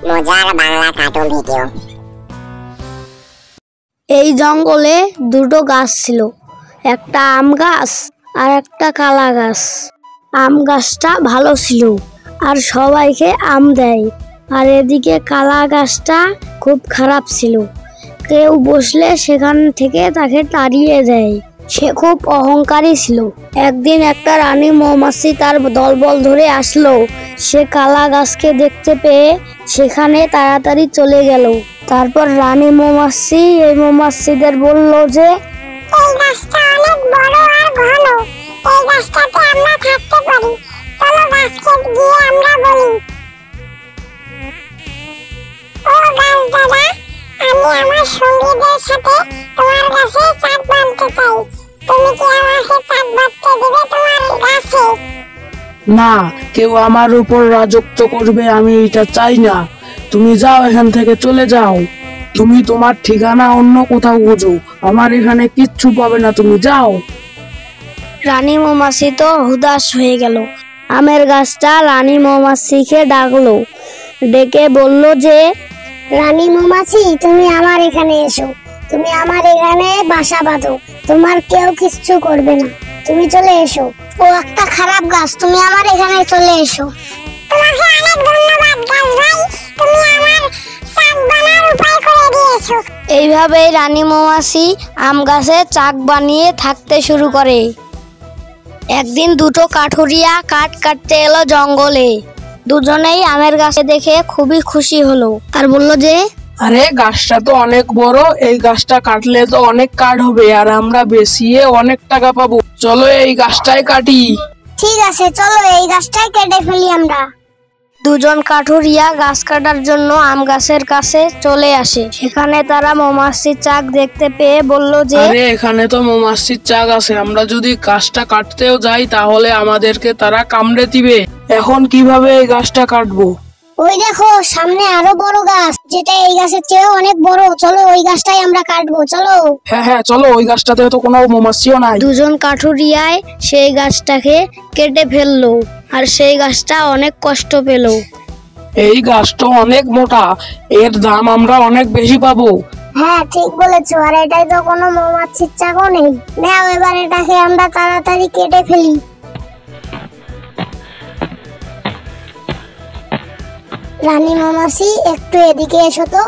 মজার Bangla cartoon video. এই জঙ্গলে দুটো গাছ ছিল, একটা আম গাছ আর একটা কলা গাছ। আম গাছটা ভালো ছিল আর সবাইকে আম দেয়, আর এদিকে কলা গাছটা খুব খারাপ ছিল, কেউ বসলে সেখান থেকে তাকে তাড়িয়ে দেয়। সে খুব অহংকারী ছিল। একদিন একটা রানী মৌমাছি তার দলবল ধরে আসলো। সে কলা গাছকে দেখতে পেয়ে সেখানে তাড়াতাড়ি চলে গেল। তারপর রানী মৌমাছি এই মৌমাছিদের বলল যে এই গাছটা অনেক বড় আর ঘন, এই গাছটাতে আমরা থাকতে পারি, চলো গাছকে গিয়ে আমরা বলি, ও গাছ দাদা, আমি আমার সঙ্গীদের সাথে তোমার গাছে চাঁদ বাঁধতে চাই, তুমি কি আমাকে চাঁদ বাঁধতে দেবে তোমার গাছে? না, কেউ আমার উপর রাজত্ব করবে আমি এটা চাই না। তুমি যাও, এখান থেকে চলে যাও। তুমি তোমার ঠিকানা অন্য কোথাও খুঁজো, আমার এখানে কিচ্ছু পাবে না, তুমি যাও। রানী মৌমাছি তো হুদাস হয়ে গেল। আমের গাছটা রানী মৌমাছিকে ডাকলো, ডেকে বলল যে রানী মৌমাছি, তুমি আমার এখানে এসো, তুমি আমার এখানে বাসা বাঁধো, তোমার কেউ কিচ্ছু করবে না, তুমি চলে এসো। ও একটা খারাপ গাছ, তুমি আমার এখানে চলে এসো। তোমাকে অনেক ধন্যবাদ গাছ ভাই, তুমি আমার চাক বানার উপায় করে দিয়েছো। এইভাবেই রানী মৌমাছি আম গাছে চাক বানিয়ে থাকতে শুরু করে। একদিন দুটো কাঠুরিয়া কাঠ কাটতে এলো জঙ্গলে। দুজনেই আমের গাছে দেখে খুবই খুশি হলো আর বলল যে আরে গাছটা তো অনেক বড়, এই গাছটা কাটলে তো অনেক কাঠ হবে আর আমরা বেচিয়ে অনেক টাকা পাবো। চলো এই গাছটাই কাটি। ঠিক আছে, চলো এই গাছটাই কেটে ফেলি আমরা। দুজন কাঠুরিয়া গাছ কাটার জন্য আম গাছের কাছে চলে আসে। সেখানে তারা মৌমাছির চাক দেখতে পেয়ে বলল যে আরে এখানে তো মৌমাছির চাক আছে, আমরা যদি গাছটা কাটতেও যাই তাহলে আমাদেরকে তারা কামড়ে দিবে। এখন কিভাবে এই গাছটা কাটবো? ওই দেখো সামনে আরো বড় গাছ, যেটা এই গাছের চেয়ে অনেক বড়, চলো ওই গাছটাই আমরা কাটবো, চলো। হ্যাঁ, চলো, ওই গাছটাতে তো কোনো মৌমাছিও নাই। দুজন কাঠুরিয়ায় সেই গাছটাকে কেটে ফেললো আর সেই গাছটা অনেক কষ্ট পেল। এই গাছটা অনেক মোটা, এর দাম আমরা অনেক বেশি পাবো। হ্যাঁ ঠিক বলেছো, আর এটাই তো কোনো মৌমাছির চাকও নেই। নাও এবার এটাকে আমরা তাড়াতাড়ি কেটে ফেলি। রানী মৌমাছি, একটু এদিকে এসো তো।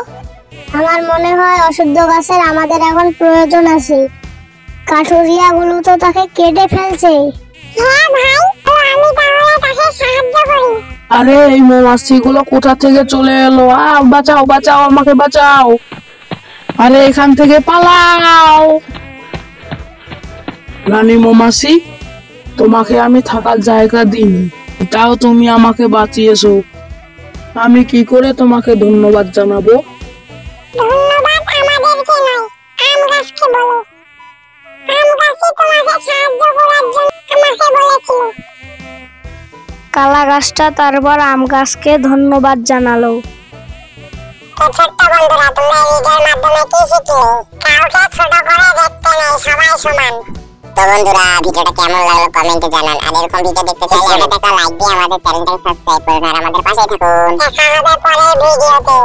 আমার মনে হয় অশুদ্ধ গাছের আমাদের এখন প্রয়োজন আছে। কাঠুরিয়া গুলো তো তাকে কেটে ফেলছে। হ্যাঁ ভাই, তো আমি তাহলে তাকে সাহায্য করি। আরে এই মৌমাছি গুলো কোথা থেকে চলে এলো? বাঁচাও বাঁচাও, আমাকে বাঁচাও। আরে এখান থেকে পালাও। রানী মৌমাছি, তোমাকে আমি থাকার জায়গা দিইনি, তাও তুমি আমাকে বাঁচিয়েছো। আমি কি করে তোমাকে ধন্যবাদ জানাবো? ধন্যবাদ আমাদেরকে নয়, আম গাছকে বলো। আম গাছই তোমাকে সাহায্য করার জন্য আমাকে বলেছিল। কলা গাছটা তারপর আম গাছকে ধন্যবাদ জানালো। তো ছোট্ট বন্ধুরা, তোমরা এই ভিডিওর মাধ্যমে কি শিখলে? কাউকে ছোট করে দেখতে নেই, সবাই সমান। তো বন্ধুরা, ভিডিওটা কেমন লাগলো কমেন্টে জানান। আর এরকম ভিডিও দেখতে চাইলে আমাদের একটা লাইক দিয়ে আমাদের চ্যানেলটাকে সাবস্ক্রাইব করুন আর আমাদের পাশেই থাকুন। দেখা হবে পরের ভিডিওতে।